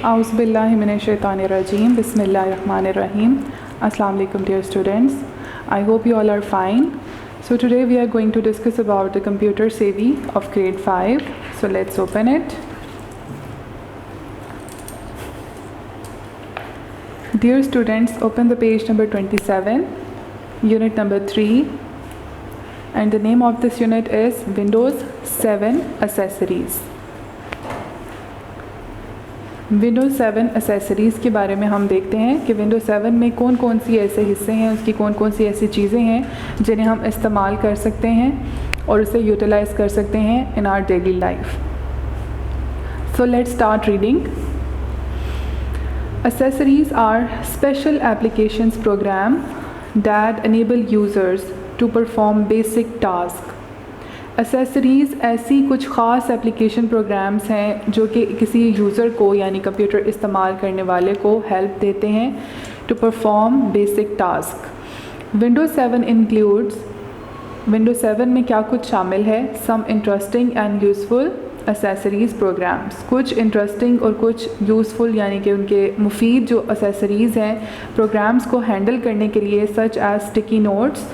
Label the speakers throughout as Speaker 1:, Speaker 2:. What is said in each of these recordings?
Speaker 1: Auzubillahiminash-shaytanir-rajim. Bismillahir-rahmanir-rahim. Assalamu alaikum dear students. I hope you all are fine. So today we are going to discuss about the computer CV of grade 5. So let's open it. Dear students, open the page number 27, unit number 3, and the name of this unit is Windows 7 Accessories. Windows 7 Accessories के बारे में हम देखते हैं कि Windows 7 में कौन कौन सी ऐसे हिस्से हैं, उसकी कौन कौन सी ऐसी चीज़ें हैं जिन्हें हम इस्तेमाल कर सकते हैं और उसे यूटिलाइज़ कर सकते हैं in our daily life. So let's start reading. Accessories are special applications program that enable users to perform basic tasks. Accessories ऐसी कुछ ख़ास एप्लीकेशन प्रोग्राम्स हैं जो कि किसी यूज़र को यानी कंप्यूटर इस्तेमाल करने वाले को हेल्प देते हैं to perform basic task. Windows 7 includes, Windows 7 में क्या कुछ शामिल है? Some interesting and useful accessories programs. कुछ इंटरेस्टिंग और कुछ यूज़फुल यानी कि उनके मुफीद जो एसेसरीज़ हैं प्रोग्राम्स को हैंडल करने के लिए, such as sticky notes.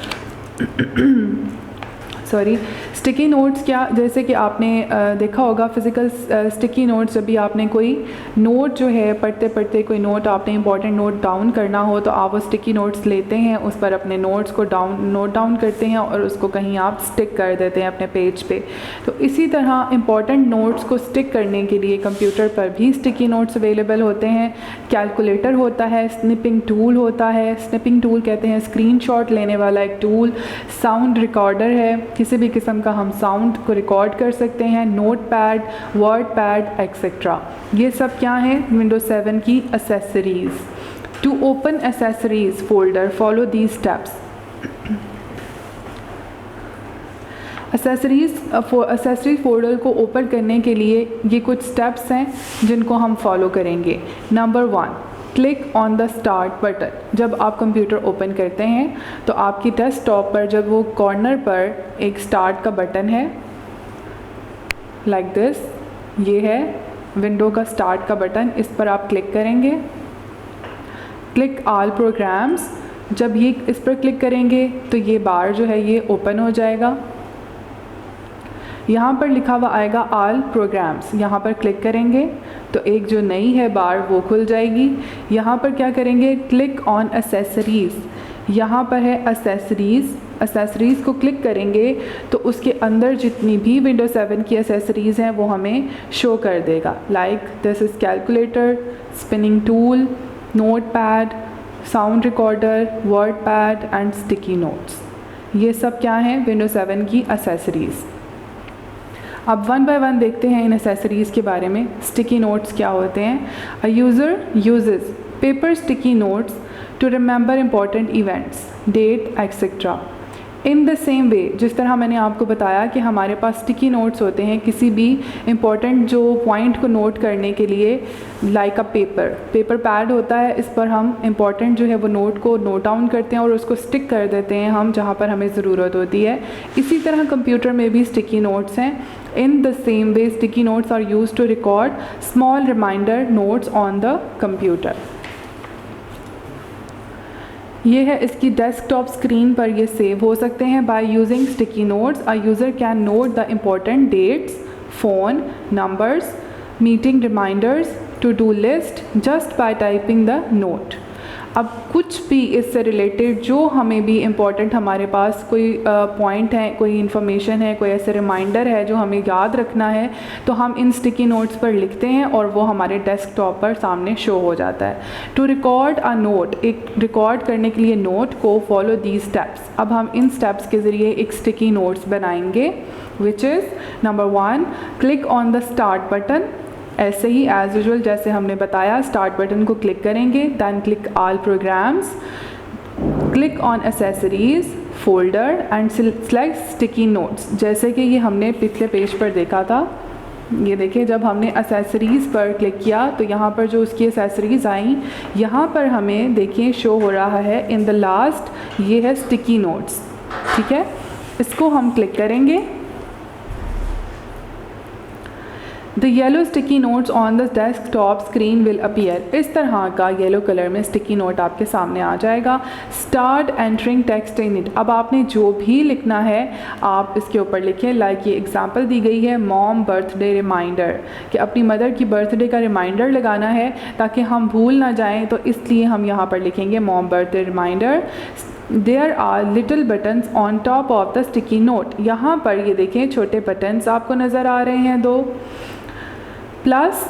Speaker 1: Sticky notes क्या, जैसे कि आपने देखा होगा फिज़िकल स्टिकी नोट्स, जब भी आपने कोई नोट जो है पढ़ते पढ़ते कोई नोट आपने इंपॉर्टेंट नोट डाउन करना हो तो आप वो स्टिकी नोट्स लेते हैं, उस पर अपने नोट्स को नोट डाउन करते हैं और उसको कहीं आप स्टिक कर देते हैं अपने पेज पे. तो इसी तरह इंपॉर्टेंट नोट्स को स्टिक करने के लिए कंप्यूटर पर भी स्टिकी नोट्स अवेलेबल होते हैं. कैलकुलेटर होता है, स्निपिंग टूल होता है, स्निपिंग टूल कहते हैं स्क्रीनशॉट लेने वाला एक टूल. साउंड रिकॉर्डर है, किसी भी किस्म का हम साउंड को रिकॉर्ड कर सकते हैं. Note pad, word pad etcetera, ये सब क्या हैं? विंडोज़ 7 की accessories. To open accessories folder follow these steps. Accessories folder को ओपन करने के लिए ये कुछ स्टेप्स हैं जिनको हम फॉलो करेंगे. Number 1, click on the start button. जब आप कंप्यूटर ओपन करते हैं तो आपकी डेस्कटॉप पर जब वो कॉर्नर पर एक स्टार्ट का बटन है लाइक दिस, ये है विंडो का स्टार्ट का बटन, इस पर आप क्लिक करेंगे. Click all programmes. जब ये इस पर क्लिक करेंगे तो ये बार जो है ये ओपन हो जाएगा. यहाँ पर लिखा हुआ आएगा ऑल प्रोग्राम्स, यहाँ पर क्लिक करेंगे तो एक जो नई है बार वो खुल जाएगी. यहाँ पर क्या करेंगे? Click on accessories. यहाँ पर है एसेसरीज़, एसेसरीज़ को क्लिक करेंगे तो उसके अंदर जितनी भी विंडोज़ 7 की एसेसरीज़ हैं वो हमें शो कर देगा. Like this is calculator, spinning tool, note pad, sound recorder, word pad and sticky notes. ये सब क्या हैं? विंडोज़ 7 की एसेसरीज़. अब वन बाय वन देखते हैं इन एसेसरीज़ के बारे में. स्टिकी नोट्स क्या होते हैं? A user uses paper sticky notes to remember important events, date etcetera. In the same way, जिस तरह मैंने आपको बताया कि हमारे पास स्टिकी नोट्स होते हैं किसी भी इम्पॉर्टेंट जो पॉइंट को नोट करने के लिए, लाइक अ पेपर पैड होता है, इस पर हम इम्पॉर्टेंट जो है वो नोट को नोट डाउन करते हैं और उसको स्टिक कर देते हैं हम जहाँ पर हमें ज़रूरत होती है. इसी तरह कंप्यूटर में भी स्टिकी नोट्स हैं. In the same way, sticky notes are used to record small reminder notes on the computer. ये है इसकी डेस्कटॉप स्क्रीन पर ये सेव हो सकते हैं. By using sticky notes, a user can note the important dates, phone numbers, meeting reminders, to-do list just by typing the note. अब कुछ भी इससे रिलेटेड जो हमें भी इम्पॉर्टेंट हमारे पास कोई पॉइंट है, कोई इन्फॉर्मेशन है, कोई ऐसे रिमाइंडर है जो हमें याद रखना है तो हम इन स्टिकी नोट्स पर लिखते हैं और वो हमारे डेस्कटॉप पर सामने शो हो जाता है. टू रिकॉर्ड अ नोट, एक रिकॉर्ड करने के लिए नोट को फॉलो दीज स्टेप्स. अब हम इन स्टेप्स के ज़रिए एक स्टिकी नोट्स बनाएंगे which is number 1, click on the start button. ऐसे ही एज़ यूजुअल जैसे हमने बताया स्टार्ट बटन को क्लिक करेंगे. Then click all programs, click on accessories folder and select sticky notes. जैसे कि ये हमने पिछले पेज पर देखा था, ये देखिए जब हमने एसेसरीज़ पर क्लिक किया तो यहाँ पर जो उसकी एसेसरीज़ आई यहाँ पर हमें देखिए शो हो रहा है इन द लास्ट, ये है स्टिकी नोट्स. ठीक है, इसको हम क्लिक करेंगे. The yellow sticky notes on the desktop screen will appear. इस तरह का येलो कलर में स्टिकी नोट आपके सामने आ जाएगा। Start entering text in it. अब आपने जो भी लिखना है आप इसके ऊपर लिखें। लाइक ये एग्जांपल दी गई है, मॉम बर्थडे रिमाइंडर, कि अपनी मदर की बर्थडे का रिमाइंडर लगाना है ताकि हम भूल ना जाएं, तो इसलिए हम यहाँ पर लिखेंगे mom birthday reminder. There are little buttons on top of the sticky note. यहाँ पर ये देखें छोटे बटन्स आपको नज़र आ रहे हैं दो। Plus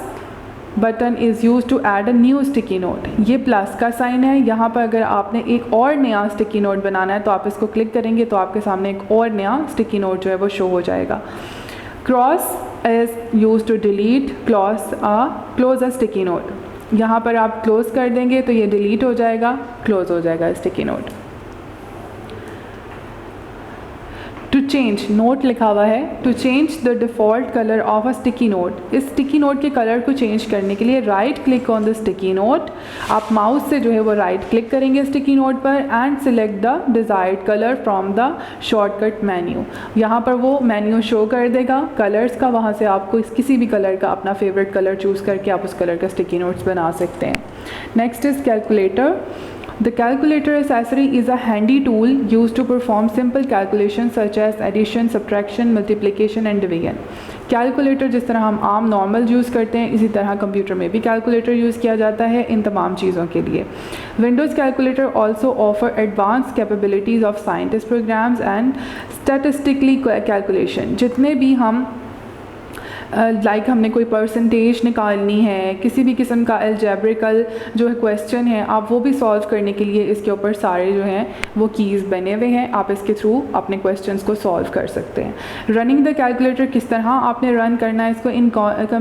Speaker 1: button is use to add a new sticky note. ये प्लस का साइन है। यहाँ पर अगर आपने एक और नया स्टिकी नोट बनाना है तो आप इसको क्लिक करेंगे तो आपके सामने एक और नया स्टिकी नोट जो है वो शो हो जाएगा। Cross is use to delete close a sticky note. यहाँ पर आप क्लोज कर देंगे तो ये डिलीट हो जाएगा, क्लोज हो जाएगा sticky note. To change, note लिखा हुआ है, to change the default colour of a sticky note. इस स्टिकी नोट के कलर को चेंज करने के लिए right click on the sticky note. आप माउस से जो है वो राइट क्लिक करेंगे स्टिकी नोट पर and select the desired colour from the shortcut menu. यहाँ पर वो मेन्यू शो कर देगा कलर्स का, वहाँ से आपको किसी भी कलर का अपना फेवरेट कलर चूज़ करके आप उस कलर का स्टिकी नोट्स बना सकते हैं। Next is calculator. The calculator accessory is a handy tool used to perform simple calculations such as addition, subtraction, multiplication and division. Calculator जिस तरह हम आम नॉर्मल यूज़ करते हैं इसी तरह कंप्यूटर में भी कैलकुलेटर यूज़ किया जाता है इन तमाम चीज़ों के लिए। Windows calculator also offer advance capabilities of scientist programs and statistically calculation. जितने भी हम लाइक हमने कोई परसेंटेज निकालनी है, किसी भी किस्म का अलजेब्रिकल जो है क्वेश्चन है, आप वो भी सॉल्व करने के लिए इसके ऊपर सारे जो हैं वो कीज़ बने हुए हैं, आप इसके थ्रू अपने क्वेश्चंस को सॉल्व कर सकते हैं। रनिंग द कैलकुलेटर किस तरह आपने रन करना है इसको, in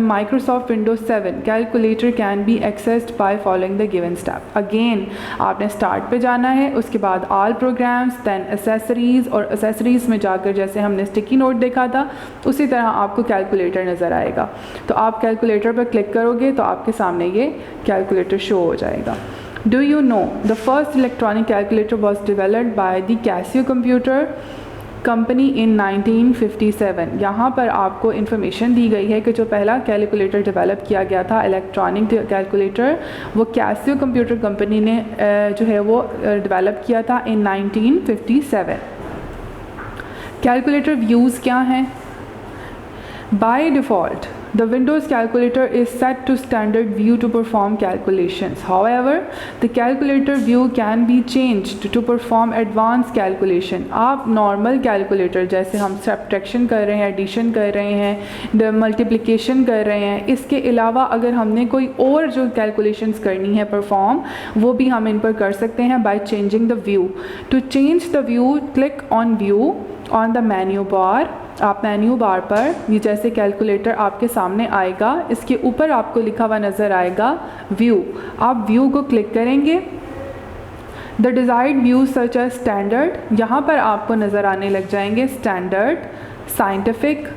Speaker 1: Microsoft Windows 7 calculator can be accessed by following the given step. Again आपने स्टार्ट पे जाना है, उसके बाद ऑल प्रोग्राम्स, दैन एसेसरीज़, और एसेसरीज़ में जाकर जैसे हमने स्टिकी नोट देखा था उसी तरह आपको कैलकुलेटर नज़र आएगा। तो आप कैलकुलेटर पर क्लिक करोगे तो आपके सामने ये कैलकुलेटर शो हो जाएगा। Do you know the first electronic calculator was developed by the Casio computer company इन 1957। यहाँ पर आपको इन्फॉर्मेशन दी गई है कि जो पहला कैलकुलेटर डेवलप किया गया था इलेक्ट्रॉनिक कैलकुलेटर वो कैसियो कंप्यूटर कंपनी ने जो है वो डेवलप किया था इन 1957। कैलकुलेटर व्यूज़ क्या हैं? By default, the Windows calculator is set to standard view to perform calculations. However, the calculator view can be changed to perform advanced calculation. आप normal calculator जैसे हम subtraction कर रहे हैं, addition कर रहे हैं, multiplication कर रहे हैं, इसके अलावा अगर हमने कोई और जो calculations करनी है perform, वो भी हम इन पर कर सकते हैं by changing the view. To change the view, click on view on the menu bar. आप मेन्यू बार पर ये जैसे कैलकुलेटर आपके सामने आएगा, इसके ऊपर आपको लिखा हुआ नज़र आएगा व्यू। आप व्यू को क्लिक करेंगे। The desired view such as standard, यहाँ पर आपको नज़र आने लग जाएंगे स्टैंडर्ड, साइंटिफिक,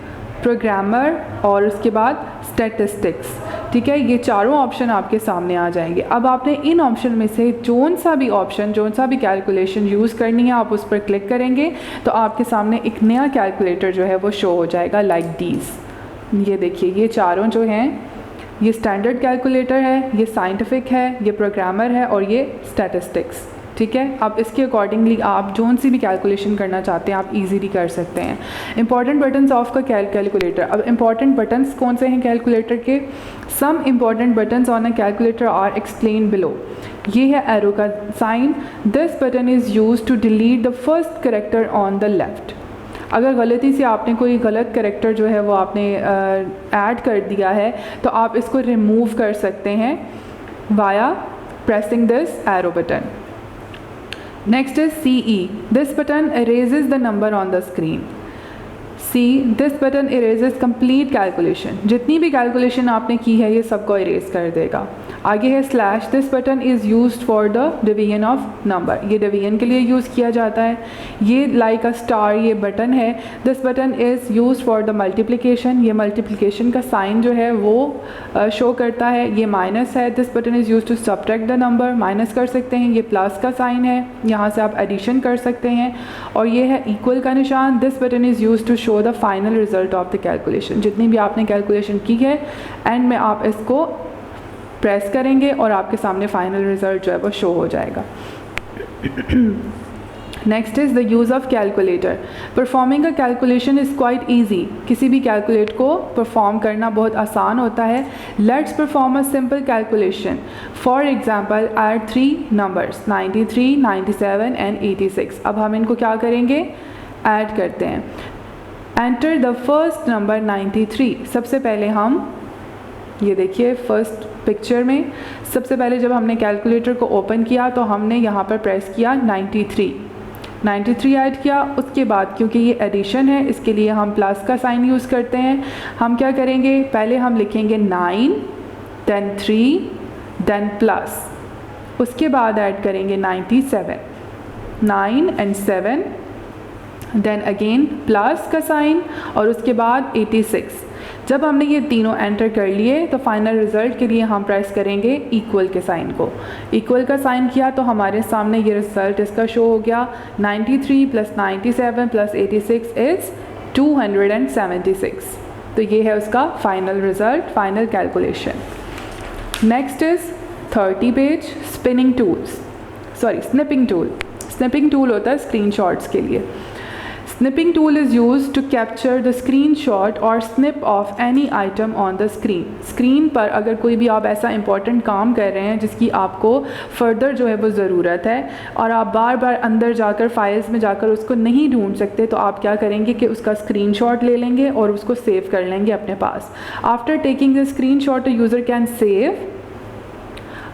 Speaker 1: प्रोग्रामर और उसके बाद स्टैटिस्टिक्स। ठीक है, ये चारों ऑप्शन आपके सामने आ जाएंगे। अब आपने इन ऑप्शन में से जोन सा भी कैलकुलेशन यूज़ करनी है आप उस पर क्लिक करेंगे तो आपके सामने एक नया कैलकुलेटर जो है वो शो हो जाएगा लाइक दीज। ये देखिए ये चारों जो हैं ये स्टैंडर्ड कैलकुलेटर है, ये साइंटिफिक है, ये प्रोग्रामर है और ये स्टैटिस्टिक्स। ठीक है, अब इसके अकॉर्डिंगली आप जोन सी भी कैलकुलेशन करना चाहते हैं आप इजीली कर सकते हैं। Important buttons of the calculator. अब इंपॉर्टेंट बटन्स कौन से हैं कैलकुलेटर के? Some important buttons on a calculator are explain below. ये है एरो का sign. This button is use to delete the first character on the left. अगर गलती से आपने कोई गलत करेक्टर जो है वो आपने ऐड कर दिया है तो आप इसको रिमूव कर सकते हैं via pressing this arrow button. Next is CE. This button erases the number on the screen. C. This button erases complete calculation. जितनी भी कैलकुलेशन आपने की है ये सबको इरेज कर देगा। आगे है slash. This button is used for the division of number. ये डिवीजन के लिए यूज़ किया जाता है। ये लाइक अ स्टार ये बटन है। This button is used for the multiplication. ये मल्टीप्लिकेशन का साइन जो है वो शो करता है। ये माइनस है। This button is used to subtract the number. Minus कर सकते हैं। ये प्लस का साइन है, यहाँ से आप एडिशन कर सकते हैं। और ये है इक्वल का निशान। This button is used to show show the final result of the calculation. जितनी भी आपने कैलकुलेशन की है एंड में आप इसको प्रेस करेंगे और आपके सामने फाइनल रिजल्ट जो है वो शो हो जाएगा। Next is the use of calculator. Performing a calculation is quite easy. किसी भी कैलकुलेट को परफॉर्म करना बहुत आसान होता है। Let's perform a simple calculation. For example add 3 numbers 93, 97 and 86। अब हम इनको क्या करेंगे, ऐड करते हैं। Enter the first number 93। सबसे पहले हम ये देखिए फर्स्ट पिक्चर में सबसे पहले जब हमने कैलकुलेटर को ओपन किया तो हमने यहाँ पर प्रेस किया 93 ऐड किया। उसके बाद क्योंकि ये एडिशन है इसके लिए हम प्लस का साइन यूज़ करते हैं। हम क्या करेंगे, पहले हम लिखेंगे 9 देन 3 देन प्लस, उसके बाद ऐड करेंगे 97, 9 एंड 7 देन अगेन प्लस का साइन और उसके बाद 86। जब हमने ये तीनों एंटर कर लिए तो फाइनल रिज़ल्ट के लिए हम प्रेस करेंगे इक्वल के साइन को। इक्वल का साइन किया तो हमारे सामने ये रिज़ल्ट इसका शो हो गया। 93 प्लस 97 प्लस 86 इज़ 276। तो ये है उसका final result, final calculation. Next is 30 page spinning tools, snipping tool. Snipping tool होता है स्क्रीनशॉट्स के लिए। Snipping tool is used to capture the screenshot or snip of any item on the screen. Screen पर अगर कोई भी आप ऐसा इंपॉर्टेंट काम कर रहे हैं जिसकी आपको फर्दर जो है वो ज़रूरत है और आप बार बार अंदर जाकर फाइल्स में जाकर उसको नहीं ढूंढ सकते, तो आप क्या करेंगे कि उसका स्क्रीनशॉट ले लेंगे और उसको सेव कर लेंगे अपने पास। After taking the screenshot user can save.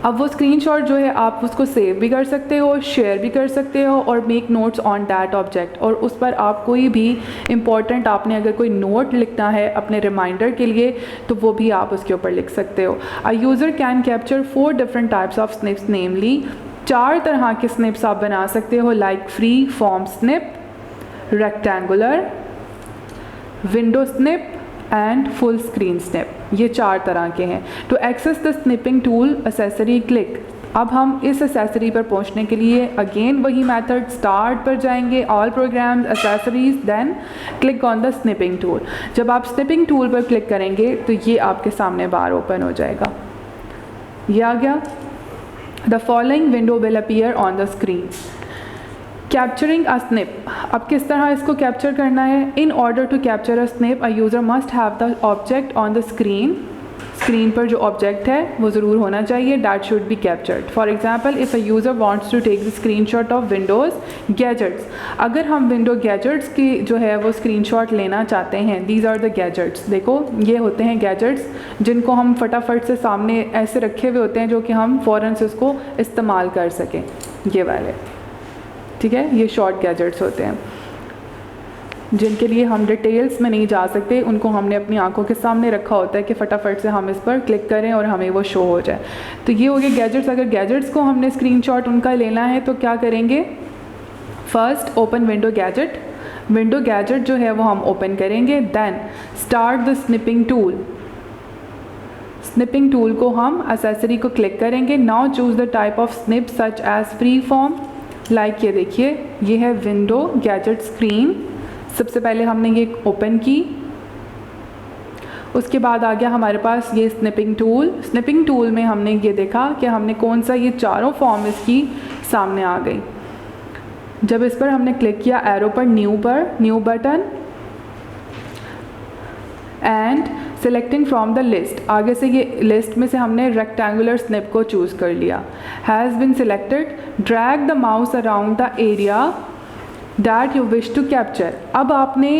Speaker 1: अब वो स्क्रीनशॉट जो है आप उसको सेव भी कर सकते हो, शेयर भी कर सकते हो और make notes on that object. और उस पर आप कोई भी इम्पॉर्टेंट आपने अगर कोई नोट लिखना है अपने रिमाइंडर के लिए तो वो भी आप उसके ऊपर लिख सकते हो। A user can capture 4 different types of snips, namely 4 तरह के स्निप्स आप बना सकते हो, like free form snip, rectangular, window snip and full screen snip. ये 4 तरह के हैं। To access the snipping tool accessory click. अब हम इस एसेसरी पर पहुंचने के लिए अगेन वही मेथड, स्टार्ट पर जाएंगे, all programs, accessories, then click on the snipping tool. जब आप स्निपिंग टूल पर क्लिक करेंगे तो ये आपके सामने बार ओपन हो जाएगा। ये आ गया। The following window will appear on the screen. Capturing a snip. अब किस तरह इसको कैप्चर करना है। In order to capture a snip a user must have the object on the screen. Screen पर जो ऑब्जेक्ट है वो ज़रूर होना चाहिए, that should be captured. For example if a user wants to take the screenshot of Windows gadgets. अगर हम window gadgets की जो है वो स्क्रीनशॉट लेना चाहते हैं, दीज आर द गैजेट्स। देखो ये होते हैं गैजेट्स जिनको हम फटाफट से सामने ऐसे रखे हुए होते हैं जो कि हम फ़ौरन से उसको इस्तेमाल कर सकें, ये वाले, ठीक है। ये शॉर्ट गैजेट्स होते हैं जिनके लिए हम डिटेल्स में नहीं जा सकते, उनको हमने अपनी आंखों के सामने रखा होता है कि फटाफट से हम इस पर क्लिक करें और हमें वो शो हो जाए। तो ये हो गए गैजेट्स। अगर गैजेट्स को हमने स्क्रीनशॉट उनका लेना है तो क्या करेंगे, first open window gadget. Window gadget जो है वो हम ओपन करेंगे, then start the snipping tool. Snipping tool को हम एसेसरी को क्लिक करेंगे। Now choose the type of snip such as free form, like ये देखिए ये है विंडो गैजेट स्क्रीन। सबसे पहले हमने ये ओपन की, उसके बाद आ गया हमारे पास ये स्निपिंग टूल। स्निपिंग टूल में हमने ये देखा कि हमने कौन सा, ये चारों फॉर्म इसकी सामने आ गई। जब इस पर हमने क्लिक किया एरो पर, new button and selecting from the list. आगे से ये लिस्ट में से हमने रेक्टेंगुलर स्निप को चूज़ कर लिया। Has been selected, drag the mouse around the area that you wish to capture. अब आपने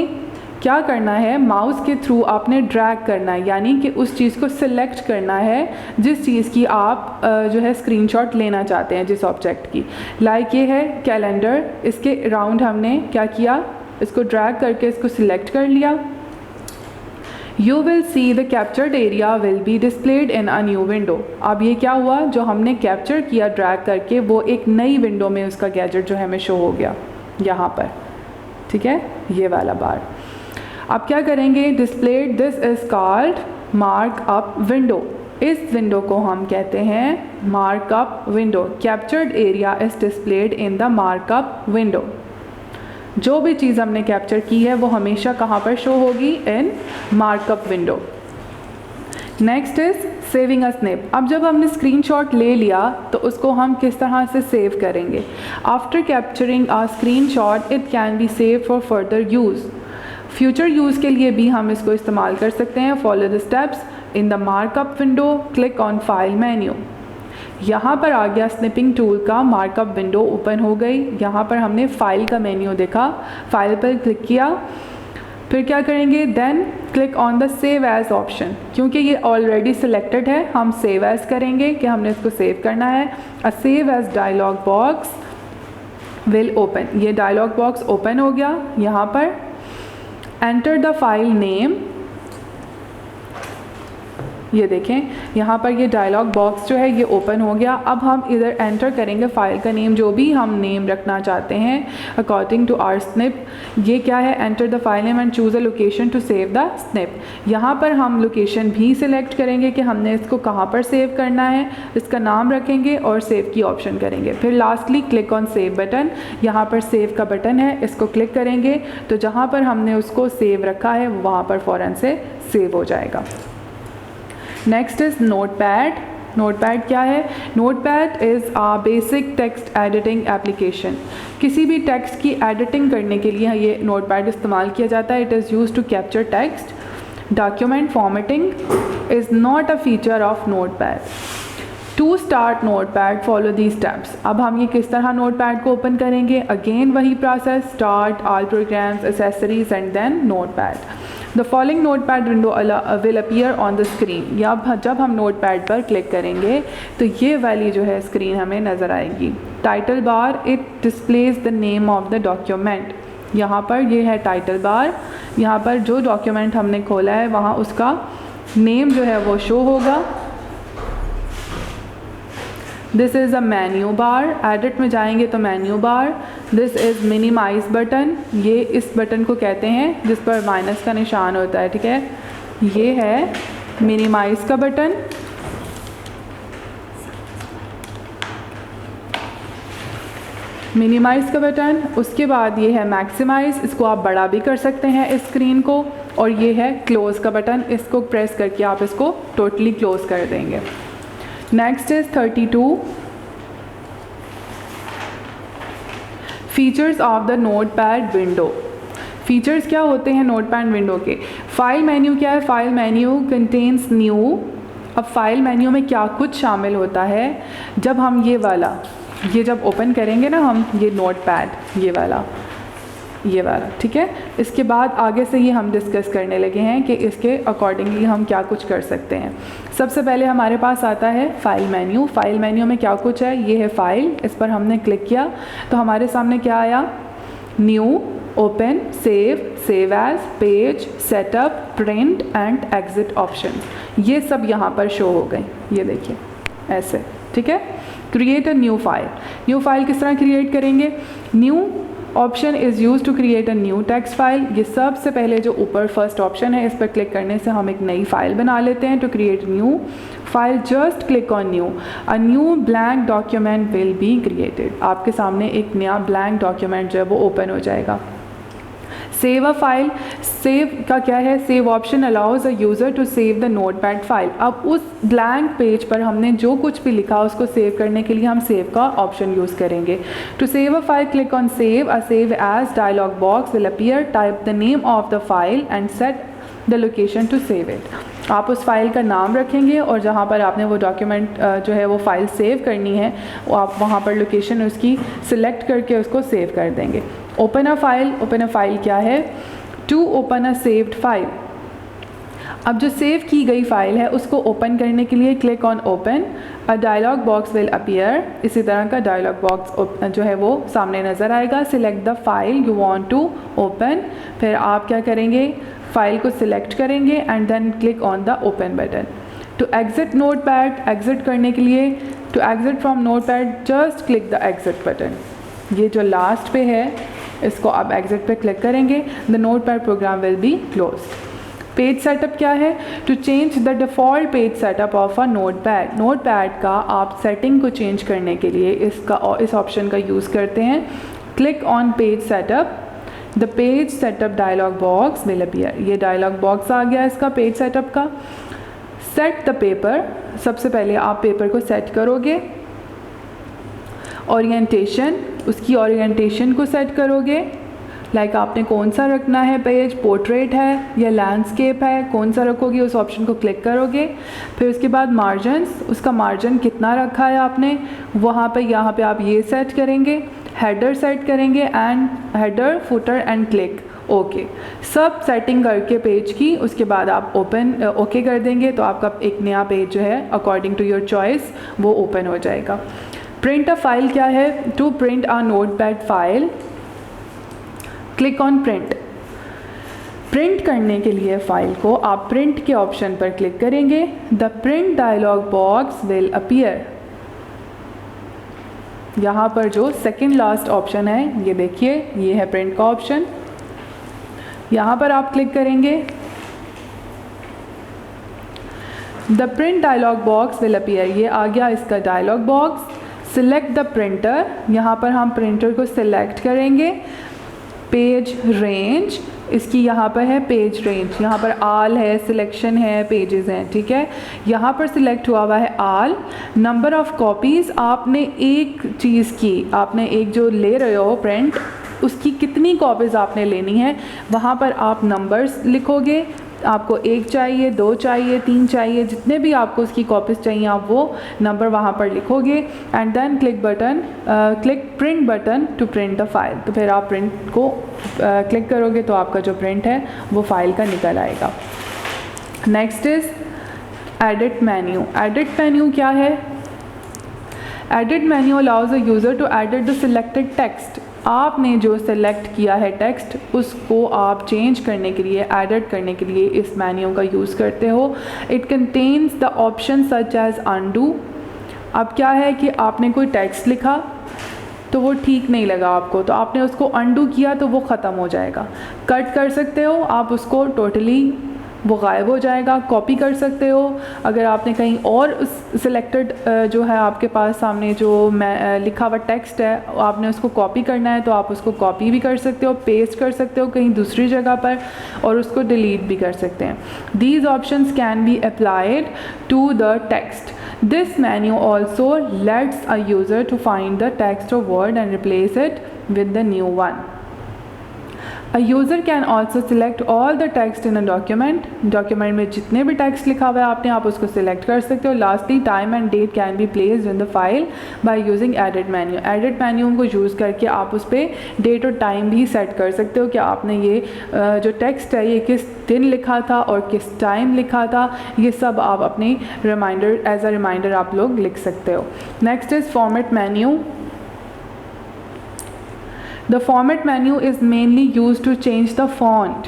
Speaker 1: क्या करना है, माउस के थ्रू आपने ड्रैग करना है, यानी कि उस चीज़ को सिलेक्ट करना है जिस चीज़ की आप जो है स्क्रीनशॉट लेना चाहते हैं, जिस ऑब्जेक्ट की। लाइक ये है कैलेंडर, इसके अराउंड हमने क्या किया, इसको ड्रैग करके इसको सिलेक्ट कर लिया। You will see the captured area will be displayed in a new window। अब ये क्या हुआ, जो हमने कैप्चर किया ड्रैग करके वो एक नई विंडो में उसका गैजेट जो है हमें शो हो गया यहाँ पर, ठीक है, ये वाला बार। अब क्या करेंगे, displayed this is called markup window. इस विंडो को हम कहते हैं markup window. Captured area is displayed in the markup window. जो भी चीज़ हमने कैप्चर की है वो हमेशा कहाँ पर शो होगी, in markup window. Next is saving a snip. अब जब हमने स्क्रीनशॉट ले लिया तो उसको हम किस तरह से सेव करेंगे। After capturing a screenshot it can be save for further use. Future use के लिए भी हम इसको इस्तेमाल कर सकते हैं। Follow the steps in the markup window, click on file menu. यहाँ पर आ गया स्निपिंग टूल का मार्कअप विंडो ओपन हो गई। यहाँ पर हमने फ़ाइल का मेन्यू देखा, फाइल पर क्लिक किया, फिर क्या करेंगे, then click on the save as option. क्योंकि ये ऑलरेडी सिलेक्टेड है, हम सेव एज़ करेंगे कि हमने इसको सेव करना है। A save as dialog box will open. ये डायलॉग बॉक्स ओपन हो गया। यहाँ पर एंटर द फाइल नेम, ये देखें यहाँ पर ये डायलॉग बॉक्स जो है ये ओपन हो गया। अब हम इधर एंटर करेंगे फ़ाइल का नेम, जो भी हम नेम रखना चाहते हैं अकॉर्डिंग टू आवर स्निप। ये क्या है, enter the file name and choose a location to save the snip. यहाँ पर हम लोकेशन भी सिलेक्ट करेंगे कि हमने इसको कहाँ पर सेव करना है, इसका नाम रखेंगे और सेव की ऑप्शन करेंगे। फिर lastly click on save button. यहाँ पर सेव का बटन है, इसको क्लिक करेंगे तो जहाँ पर हमने उसको सेव रखा है वहाँ पर फ़ौरन से सेव हो जाएगा। Next is notepad. नोटपैड क्या है, notepad is a basic text editing application. किसी भी टेक्स्ट की एडिटिंग करने के लिए ये नोटपैड इस्तेमाल किया जाता है। It is used to capture text. Document formatting is not a feature of notepad. To start notepad follow the steps. अब हम ये किस तरह नोटपैड को ओपन करेंगे, अगेन वही process, start, all programs, accessories and then notepad. The following notepad window will appear on the screen. या जब हम नोटपैड पर क्लिक करेंगे तो ये वाली जो है स्क्रीन हमें नज़र आएगी। Title bar, it displays the name of the document. यहाँ पर ये है टाइटल बार, यहाँ पर जो डॉक्यूमेंट हमने खोला है वहाँ उसका नेम जो है वो शो होगा। This is a menu bar, edit में जाएंगे तो menu bar. This is minimize button, ये इस बटन को कहते हैं जिस पर माइनस का निशान होता है, ठीक है, ये है मिनिमाइज का बटन। मिनिमाइज का बटन, उसके बाद ये है मैक्सिमाइज, इसको आप बड़ा भी कर सकते हैं इस स्क्रीन को। और ये है क्लोज़ का बटन, इसको प्रेस करके आप इसको टोटली क्लोज़ कर देंगे। Next is 32 features of the Notepad window. Features क्या होते हैं नोटपैड विंडो के। फाइल मेन्यू क्या है, फाइल मेन्यू कंटेन्स न्यू। अब फाइल मेन्यू में क्या कुछ शामिल होता है, जब हम ये वाला ये जब ओपन करेंगे ना हम ये नोटपैड ये वाला ठीक है, इसके बाद आगे से ये हम डिस्कस करने लगे हैं कि इसके अकॉर्डिंगली हम क्या कुछ कर सकते हैं। सबसे पहले हमारे पास आता है फ़ाइल मेन्यू। फ़ाइल मेन्यू में क्या कुछ है, ये है फ़ाइल, इस पर हमने क्लिक किया तो हमारे सामने क्या आया, new, open, save, save as, page, setup, print and exit option. ये सब यहाँ पर शो हो गए, ये देखिए ऐसे, ठीक है। Create a new file. New file किस तरह क्रिएट करेंगे, new option is use to create a new text file. ये सबसे पहले जो ऊपर फर्स्ट ऑप्शन है इस पर क्लिक करने से हम एक नई फाइल बना लेते हैं। To create new file just click on new, a new blank document will be created. आपके सामने एक नया ब्लैंक डॉक्यूमेंट जो है वो ओपन हो जाएगा। सेव अ फाइल, सेव का क्या है, save option allows a user to save the notepad file. अब उस ब्लैंक पेज पर हमने जो कुछ भी लिखा उसको सेव करने के लिए हम सेव का ऑप्शन यूज़ करेंगे। To save a file click on save, a save as dialog box will appear, type the name of the file and set the location to save it. आप उस file का नाम रखेंगे और जहाँ पर आपने वो डॉक्यूमेंट जो है वो फ़ाइल सेव करनी है वो आप वहाँ पर लोकेशन उसकी सिलेक्ट करके उसको सेव कर देंगे। Open a file, open a file क्या है, to open a saved file. अब जो सेव की गई फ़ाइल है उसको ओपन करने के लिए click on open, a dialog box will appear. इसी तरह का डायलॉग बॉक्स जो है वो सामने नज़र आएगा। Select the file you want to open, फिर आप क्या करेंगे, फ़ाइल को सिलेक्ट करेंगे and then click on the open button. To exit notepad, exit करने के लिए to exit from notepad just click the exit button. ये जो लास्ट पे है इसको आप एग्जिट पे क्लिक करेंगे, the notepad program will be closed. Page setup क्या है, to change the default page setup of a notepad. Notepad का आप सेटिंग को चेंज करने के लिए इस ऑप्शन का यूज़ करते हैं। Click on page setup, the page setup dialog box will appear. ये डायलॉग बॉक्स आ गया इसका पेज सेटअप का। सेट द पेपर, सबसे पहले आप पेपर को सेट करोगे। ओरिएंटेशन, उसकी ओरिएंटेशन को सेट करोगे, लाइक आपने कौन सा रखना है पेज, पोर्ट्रेट है या लैंडस्केप है, कौन सा रखोगे उस ऑप्शन को क्लिक करोगे। फिर उसके बाद मार्जिन्स, उसका मार्जिन कितना रखा है आपने, वहाँ पे यहाँ पे आप ये सेट करेंगे। हेडर सेट करेंगे and header, footer and click, okay. सब सेटिंग करके पेज की, उसके बाद आप ओके कर देंगे तो आपका एक नया पेज जो है अकॉर्डिंग टू योर चॉइस वो ओपन हो जाएगा। प्रिंट अ फाइल क्या है, to print a notepad file click on print. Print करने के लिए फ़ाइल को आप प्रिंट के ऑप्शन पर क्लिक करेंगे। The print dialog box will appear. यहाँ पर जो सेकंड लास्ट ऑप्शन है ये देखिए, ये है प्रिंट का ऑप्शन। यहाँ पर आप क्लिक करेंगे। The print dialog box will appear, ये आ गया इसका dialog box. Select the printer, यहाँ पर हम प्रिंटर को सिलेक्ट करेंगे। पेज रेंज, इसकी यहाँ पर है पेज रेंज, यहाँ पर आल है, सिलेक्शन है, पेजेस हैं, ठीक है। यहाँ पर सिलेक्ट हुआ है आल। नंबर ऑफ़ कॉपीज़, आपने एक चीज़ की, आपने एक जो ले रहे हो प्रिंट, उसकी कितनी कॉपीज़ आपने लेनी है, वहाँ पर आप नंबर्स लिखोगे। आपको 1 चाहिए, 2 चाहिए, 3 चाहिए, जितने भी आपको उसकी कॉपीज़ चाहिए आप वो नंबर वहाँ पर लिखोगे। And then click print button to print the file. तो फिर आप प्रिंट को क्लिक करोगे तो आपका जो प्रिंट है वो फाइल का निकल आएगा। Next is edit menu. Edit menu क्या है, edit menu allows the user to edit the selected text. आपने जो सेलेक्ट किया है टेक्स्ट उसको आप चेंज करने के लिए, एडिट करने के लिए इस मेन्यू का यूज़ करते हो। It contains the option such as undo. अब क्या है कि आपने कोई टेक्स्ट लिखा तो वो ठीक नहीं लगा आपको, तो आपने उसको अनडू किया तो वो ख़त्म हो जाएगा। कट कर सकते हो आप उसको, टोटली वो गायब हो जाएगा। कॉपी कर सकते हो, अगर आपने कहीं और सिलेक्टेड जो है आपके पास सामने जो लिखा हुआ टेक्स्ट है आपने उसको कॉपी करना है तो आप उसको कॉपी भी कर सकते हो, पेस्ट कर सकते हो कहीं दूसरी जगह पर, और उसको डिलीट भी कर सकते हैं। These options can be applied to the text. This menu also lets a user to find the text or word and replace it with the new one. A user can also select all the text in a document. Document में जितने भी text लिखा हुआ है आपने, आप उसको select कर सकते हो। Lastly time and date can be placed in the file by using edit menu. Edit menu को यूज़ करके आप उस पर डेट और टाइम भी सेट कर सकते हो कि आपने ये जो टेक्स्ट है ये किस दिन लिखा था और किस टाइम लिखा था, ये सब आप अपनी रिमाइंडर एज अ रिमाइंडर आप लोग लिख सकते हो। Next is format menu. The format menu is mainly used to change the font.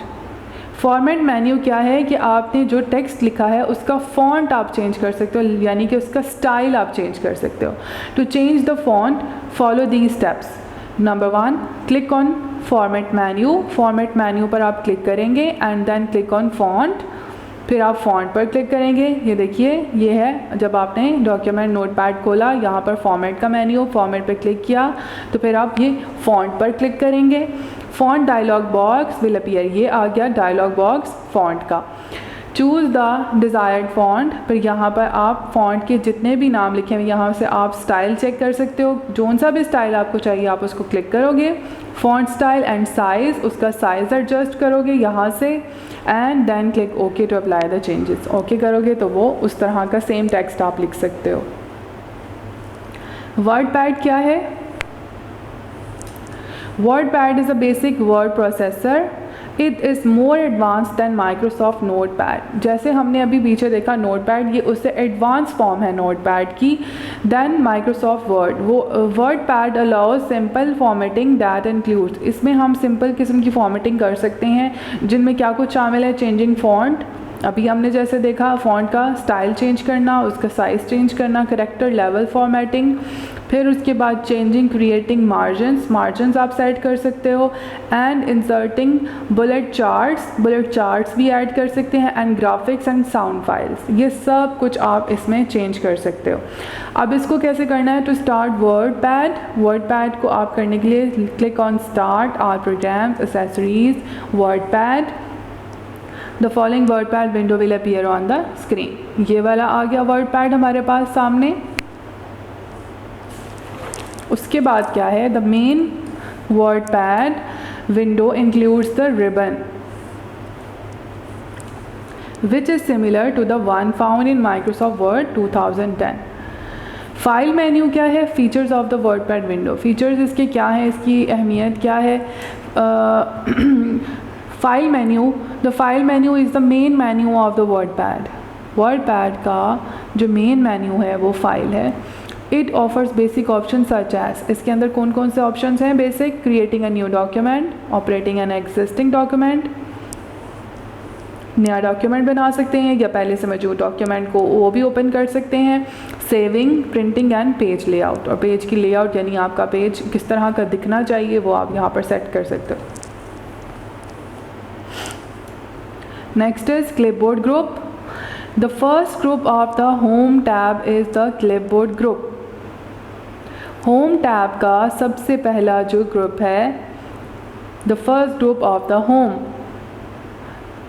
Speaker 1: Format menu क्या है कि आपने जो टेक्स्ट लिखा है उसका फॉन्ट आप चेंज कर सकते हो, यानी कि उसका स्टाइल आप चेंज कर सकते हो। To change the font follow these steps. Number 1, click on format menu. Format menu पर आप क्लिक करेंगे and then click on font. फिर आप फॉन्ट पर क्लिक करेंगे। ये देखिए ये है, जब आपने डॉक्यूमेंट नोटपैड खोला यहाँ पर फॉर्मेट का मेन्यू, फॉर्मेट पर क्लिक किया तो फिर आप ये फॉन्ट पर क्लिक करेंगे। Font dialog box will appear, ये आ गया डायलॉग बॉक्स फॉन्ट का। चूज़ द डिज़ायर्ड फॉन्ट, फिर यहाँ पर आप फॉन्ट के जितने भी नाम लिखे हैं यहाँ से आप स्टाइल चेक कर सकते हो। जोन सा भी स्टाइल आपको चाहिए आप उसको क्लिक करोगे। फॉन्ट स्टाइल एंड साइज़, उसका साइज़ एडजस्ट करोगे यहाँ से and then click okay to apply the changes. Okay करोगे तो वो उस तरह का सेम टेक्स्ट आप लिख सकते हो। वर्डपैड क्या है? WordPad is a basic word processor. It is more advanced than Microsoft Notepad. जैसे हमने अभी पीछे देखा Notepad, ये उससे एडवांस फॉर्म है Notepad की देन Microsoft Word। वो WordPad allows simple formatting that includes, इसमें हम सिंपल किस्म की फॉर्मेटिंग कर सकते हैं जिनमें क्या कुछ शामिल है, चेंजिंग फॉन्ट, अभी हमने जैसे देखा फ़ॉन्ट का स्टाइल चेंज करना, उसका साइज़ चेंज करना, करेक्टर लेवल फॉर्मेटिंग, फिर उसके बाद चेंजिंग क्रिएटिंग मार्जिन्स आप सेट कर सकते हो, एंड इंसर्टिंग बुलेट चार्ट्स भी ऐड कर सकते हैं, and graphics and sound files, ये सब कुछ आप इसमें चेंज कर सकते हो। अब इसको कैसे करना है, टू स्टार्ट वर्ड पैड को आप करने के लिए click on start, all programs, accessories, word pad. The following word pad window will appear on the screen. ये वाला आ गया वर्ड पैड हमारे पास सामने। उसके बाद क्या है, the main WordPad window includes the ribbon which is similar to the one found in Microsoft Word 2010। File menu क्या है, features of the WordPad window, features इसके क्या है, इसकी अहमियत क्या है। File menu, the file menu is the main menu of the WordPad का जो मेन मेन्यू है वो फाइल है। It offers basic option such as, इसके अंदर कौन कौन से ऑप्शन हैं basic, creating a new document, operating an existing document, नया डॉक्यूमेंट बना सकते हैं या पहले से मौजूद डॉक्यूमेंट को वो भी ओपन कर सकते हैं, saving, printing and page layout, और पेज की लेआउट यानी आपका पेज किस तरह का दिखना चाहिए वो आप यहाँ पर सेट कर सकते हो। Next is clipboard group. The first group of the home tab is the clipboard group. Home tab का सबसे पहला जो ग्रुप है, the first group of the home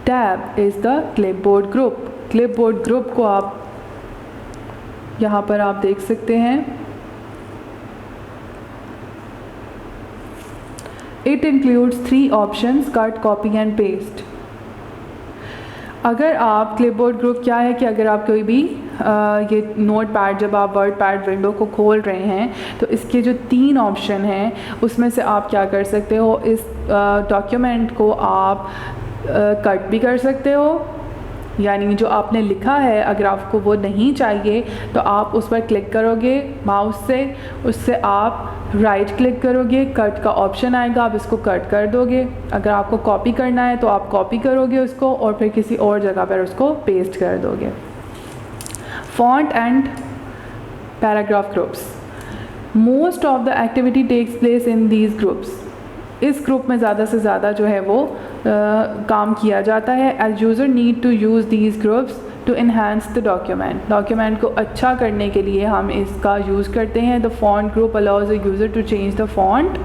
Speaker 1: tab is the clipboard group. Clipboard group को आप यहाँ पर आप देख सकते हैं। It includes 3 options, cut, copy and paste. अगर आप क्लिपबोर्ड ग्रुप क्या है कि अगर आप कोई भी ये नोट पैड, जब आप वर्ड पैड विंडो को खोल रहे हैं तो इसके जो 3 ऑप्शन हैं उसमें से आप क्या कर सकते हो, इस डॉक्यूमेंट को आप कट भी कर सकते हो, यानी जो आपने लिखा है अगर आपको वो नहीं चाहिए तो आप उस पर क्लिक करोगे माउस से, उससे आप राइट क्लिक करोगे, कट का ऑप्शन आएगा, आप इसको कट कर दोगे। अगर आपको कॉपी करना है तो आप कॉपी करोगे उसको और फिर किसी और जगह पर उसको पेस्ट कर दोगे। Font and paragraph groups, most of the activity takes place in these groups. इस ग्रुप में ज़्यादा से ज़्यादा जो है वो काम किया जाता है। As user need to use these groups to enhance the document को अच्छा करने के लिए हम इसका यूज़ करते हैं। The font group allows the user to change the font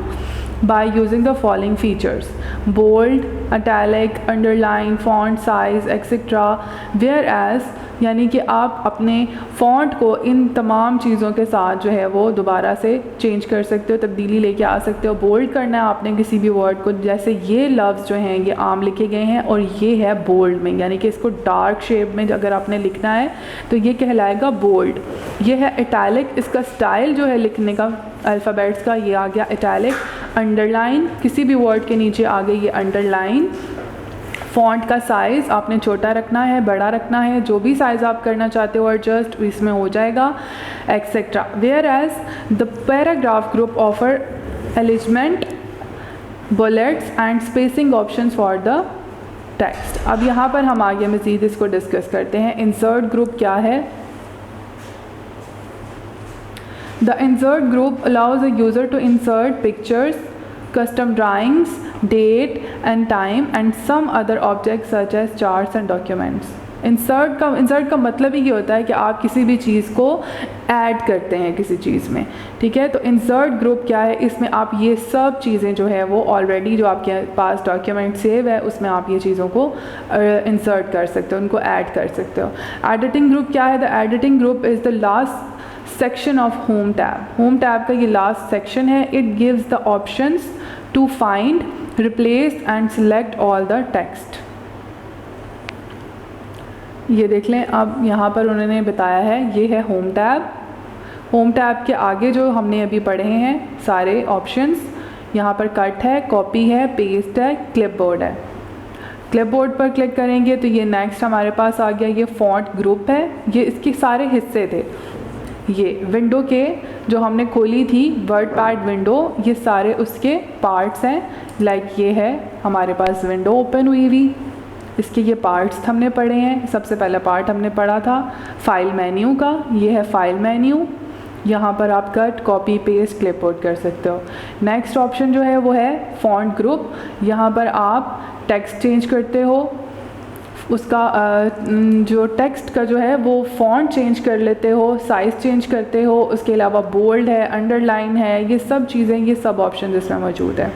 Speaker 1: by using the following features, bold, italic, underline, font size etcetera. Whereas यानी कि आप अपने फ़ॉन्ट को इन तमाम चीज़ों के साथ जो है वो दोबारा से चेंज कर सकते हो, तब्दीली लेके आ सकते हो। बोल्ड करना है आपने किसी भी वर्ड को, जैसे ये लफ्ज़ जो हैं ये आम लिखे गए हैं और ये है बोल्ड में, यानी कि इसको डार्क शेप में अगर आपने लिखना है तो ये कहलाएगा बोल्ड। ये है इटैलिक, इसका स्टाइल जो है लिखने का अल्फ़ाबेट्स का ये आ गया इटैलिक। अंडरलाइन, किसी भी वर्ड के नीचे आ गई ये अंडरलाइन। फ़ॉन्ट का साइज़ आपने छोटा रखना है, बड़ा रखना है, जो भी साइज़ आप करना चाहते हो एडजस्ट इसमें हो जाएगा etcetera. Whereas the paragraph group offer alignment, bullets and spacing options for the text. अब यहाँ पर हम आगे मज़ीद इसको डिस्कस करते हैं। इंसर्ट ग्रुप क्या है? The insert group allows a user to insert pictures, custom drawings, date and time and some other objects such as charts and documents. Insert का मतलब ही ये होता है कि आप किसी भी चीज़ को ऐड करते हैं किसी चीज़ में, ठीक है। तो इंसर्ट ग्रुप क्या है, इसमें आप ये सब चीज़ें जो है वो ऑलरेडी जो आपके पास डॉक्यूमेंट सेव है उसमें आप ये चीज़ों को इंसर्ट कर सकते हो, उनको ऐड कर सकते हो। एडिटिंग ग्रुप क्या है? The editing group is the last section of home tab. Home tab का ये लास्ट सेक्शन है। It gives the options to find, replace and select all the text. ये देख लें, अब यहाँ पर उन्होंने बताया है ये है होम टैब। होम टैब के आगे जो हमने अभी पढ़े हैं सारे ऑप्शंस, यहाँ पर कट है, कॉपी है, पेस्ट है, क्लिपबोर्ड है। क्लिपबोर्ड पर क्लिक करेंगे तो ये नेक्स्ट हमारे पास आ गया, ये फॉन्ट ग्रुप है। ये इसके सारे हिस्से थे, ये विंडो के जो हमने खोली थी वर्ड पैड विंडो, ये सारे उसके पार्ट्स हैं। लाइक ये है हमारे पास विंडो ओपन हुई हुई, इसके ये पार्ट्स हमने पढ़े हैं। सबसे पहला पार्ट हमने पढ़ा था फाइल मेन्यू का, ये है फाइल मेन्यू। यहाँ पर आप कट, कॉपी, पेस्ट, क्लिपबोर्ड कर सकते हो। नेक्स्ट ऑप्शन जो है वो है फॉन्ट ग्रुप। यहाँ पर आप टेक्स्ट चेंज करते हो, उसका जो टेक्स्ट का जो है वो फॉन्ट चेंज कर लेते हो, साइज़ चेंज करते हो। उसके अलावा बोल्ड है, अंडरलाइन है, ये सब चीज़ें, ये सब ऑप्शन इसमें मौजूद है।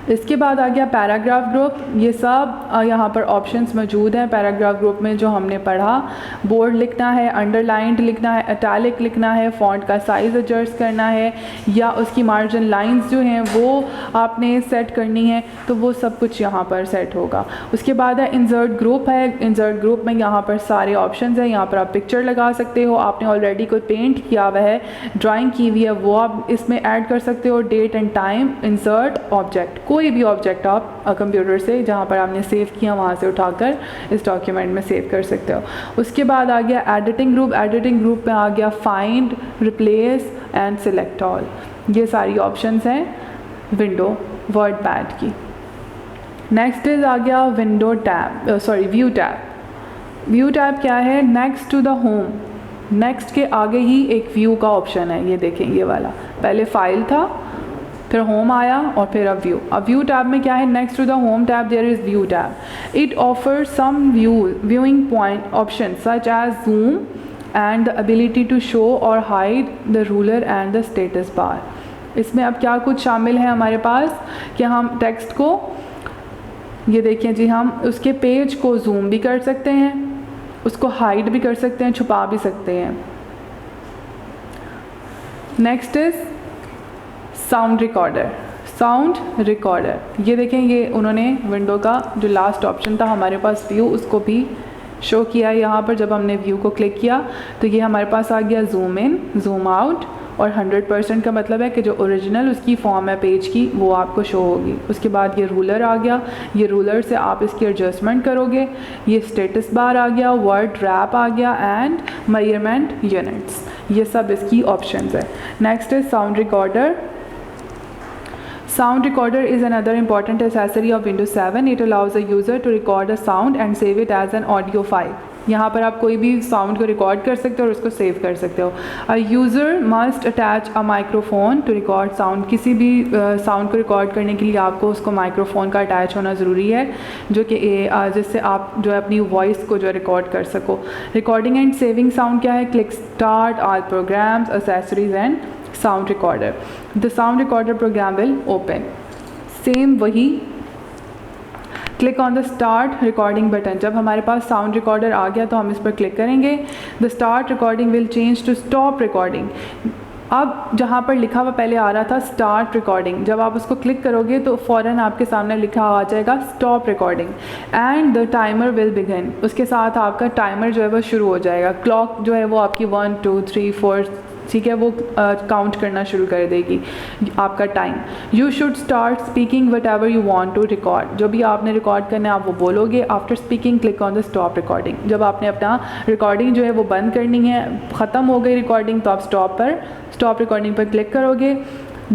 Speaker 1: इसके बाद आ गया पैराग्राफ ग्रुप। ये सब यहाँ पर ऑप्शंस मौजूद हैं पैराग्राफ ग्रुप में जो हमने पढ़ा। बोल्ड लिखना है, अंडरलाइंड लिखना है, इटैलिक लिखना है, फ़ॉन्ट का साइज़ एडजस्ट करना है, या उसकी मार्जिन लाइंस जो हैं वो आपने सेट करनी है, तो वो सब कुछ यहाँ पर सेट होगा। उसके बाद है इंसर्ट ग्रुप है। इंसर्ट ग्रुप में यहाँ पर सारे ऑप्शंस हैं। यहाँ पर आप पिक्चर लगा सकते हो, आपने ऑलरेडी कोई पेंट किया हुआ है, ड्राइंग की हुई है, वो आप इसमें ऐड कर सकते हो। Date and time, insert object, कोई भी ऑब्जेक्ट आप कंप्यूटर से जहाँ पर आपने सेव किया वहाँ से उठाकर इस डॉक्यूमेंट में सेव कर सकते हो। उसके बाद आ गया एडिटिंग ग्रुप। एडिटिंग ग्रुप में आ गया find, replace and select all. ये सारी ऑप्शंस हैं विंडो वर्ड पैड की। नेक्स्ट इज आ गया window tab, view tab. View tab क्या है? Next to the home, next के आगे ही एक व्यू का ऑप्शन है। ये देखें, ये वाला, पहले फाइल था, फिर होम आया और फिर अब व्यू। अब व्यू टैब में क्या है? Next to the home tab there is view tab. It offers some viewing point option such as zoom and the ability to show और hide the ruler and the status bar. इसमें अब क्या कुछ शामिल है हमारे पास कि हम टेक्स्ट को, ये देखिए जी, हम उसके पेज को जूम भी कर सकते हैं, उसको हाइड भी कर सकते हैं, छुपा भी सकते हैं। Next is sound recorder. Sound recorder, ये देखें, ये उन्होंने विंडो का जो लास्ट ऑप्शन था हमारे पास व्यू, उसको भी शो किया है यहाँ पर। जब हमने व्यू को क्लिक किया तो ये हमारे पास आ गया जूम इन, जूम आउट, और 100% का मतलब है कि जो ओरिजिनल उसकी फॉर्म है पेज की वो आपको शो होगी। उसके बाद ये रूलर आ गया, ये रूलर से आप इसकी एडजस्टमेंट करोगे। ये स्टेटस बार आ गया, वर्ड रैप आ गया एंड मेजरमेंट यूनिट्स, ये सब इसकी ऑप्शंस है। Next is sound recorder. Sound recorder is another important accessory of Windows 7. It allows a user to record a sound and save it as an audio file. यहाँ पर आप कोई भी sound को रिकॉर्ड कर सकते हो और उसको सेव कर सकते हो। A user must attach a microphone to record sound. किसी भी साउंड को रिकॉर्ड करने के लिए आपको उसको माइक्रोफोन का अटैच होना ज़रूरी है, जो कि जिससे आप जो है अपनी वॉइस को जो रिकॉर्ड कर सको। रिकॉर्डिंग एंड सेविंग साउंड क्या है? Click start all programs, accessories and sound recorder. The sound recorder program will open. Same वही, click on the start recording button. जब हमारे पास साउंड रिकॉर्डर आ गया तो हम इस पर क्लिक करेंगे। The start recording will change to stop recording. अब जहाँ पर लिखा हुआ पहले आ रहा था स्टार्ट रिकॉर्डिंग, जब आप उसको क्लिक करोगे तो फ़ौरन आपके सामने लिखा आ जाएगा stop recording and the timer will begin. उसके साथ आपका टाइमर जो है वो शुरू हो जाएगा। क्लॉक जो है वो आपकी 1 2 3 4, ठीक है, वो काउंट करना शुरू कर देगी आपका time. You should start speaking whatever you want to record. जो भी आपने रिकॉर्ड करना है आप वो बोलोगे। After speaking click on the stop recording. जब आपने अपना रिकॉर्डिंग जो है वो बंद करनी है, ख़त्म हो गई रिकॉर्डिंग, तो आप स्टॉप रिकॉर्डिंग पर क्लिक करोगे।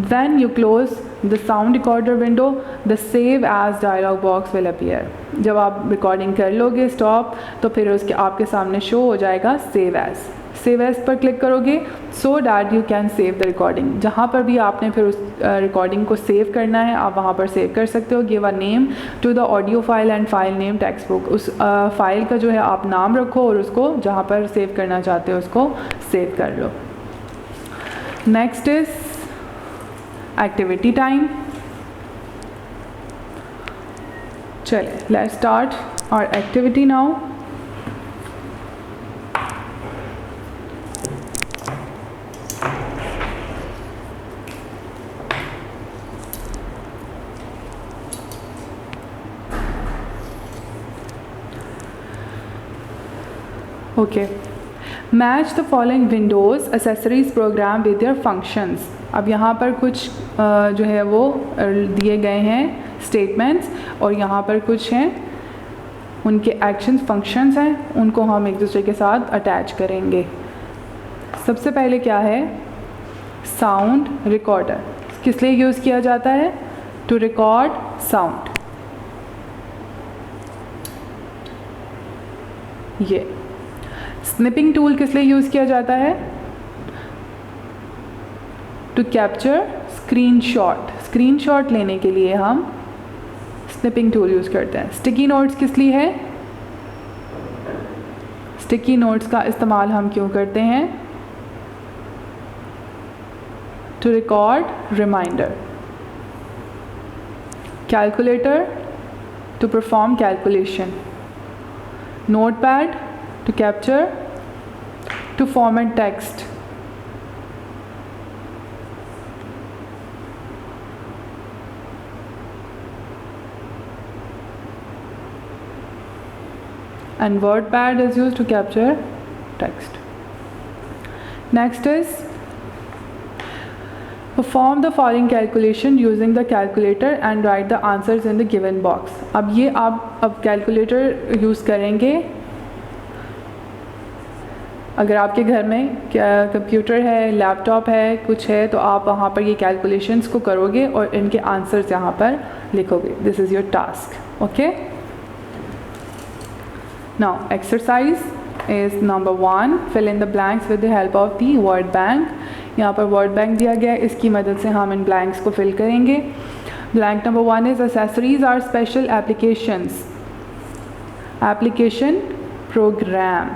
Speaker 1: Then you close the sound recorder window, the save as dialog box will appear। जब आप रिकॉर्डिंग कर लोगे स्टॉप, तो फिर उसके आपके सामने शो हो जाएगा सेव एज। सेव एज पर क्लिक करोगे so that you can save the recording. जहाँ पर भी आपने फिर उस रिकॉर्डिंग को सेव करना है आप वहाँ पर सेव कर सकते हो। Give a name to the audio file and file name text book. उस फाइल का जो है आप नाम रखो और उसको जहाँ पर सेव करना चाहते हो उसको सेव कर लो। Next is activity time. चलिए, let's start our activity now. Okay, match the following Windows accessories program with their functions. अब यहाँ पर कुछ जो है वो दिए गए हैं स्टेटमेंट्स और यहाँ पर कुछ हैं उनके एक्शंस, फंक्शंस हैं, उनको हम एक दूसरे के साथ अटैच करेंगे। सबसे पहले क्या है? Sound recorder. किस लिए यूज़ किया जाता है? To record sound. ये स्निपिंग टूल किस लिए यूज़ किया जाता है? टू कैप्चर स्क्रीनशॉट लेने के लिए हम स्निपिंग टूल यूज़ करते हैं। स्टिकी नोट्स किस लिए है? स्टिकी नोट्स का इस्तेमाल हम क्यों करते हैं? To record reminder. Calculator to perform calculation. Notepad to capture, to format text. And WordPad is used to capture text. Next is perform the following calculation using the calculator and write the answers in the given box. अब ये आप अब calculator use करेंगे। अगर आपके घर में क्या कंप्यूटर है, लैपटॉप है, कुछ है, तो आप वहाँ पर ये कैलकुलेशंस को करोगे और इनके आंसर्स यहाँ पर लिखोगे। This is your task. Okay, now exercise is number 1, fill in the blanks with the help of the word bank. यहाँ पर word bank दिया गया है, इसकी मदद से हम इन blanks को fill करेंगे। Blank number 1 is accessories are special applications. Application program.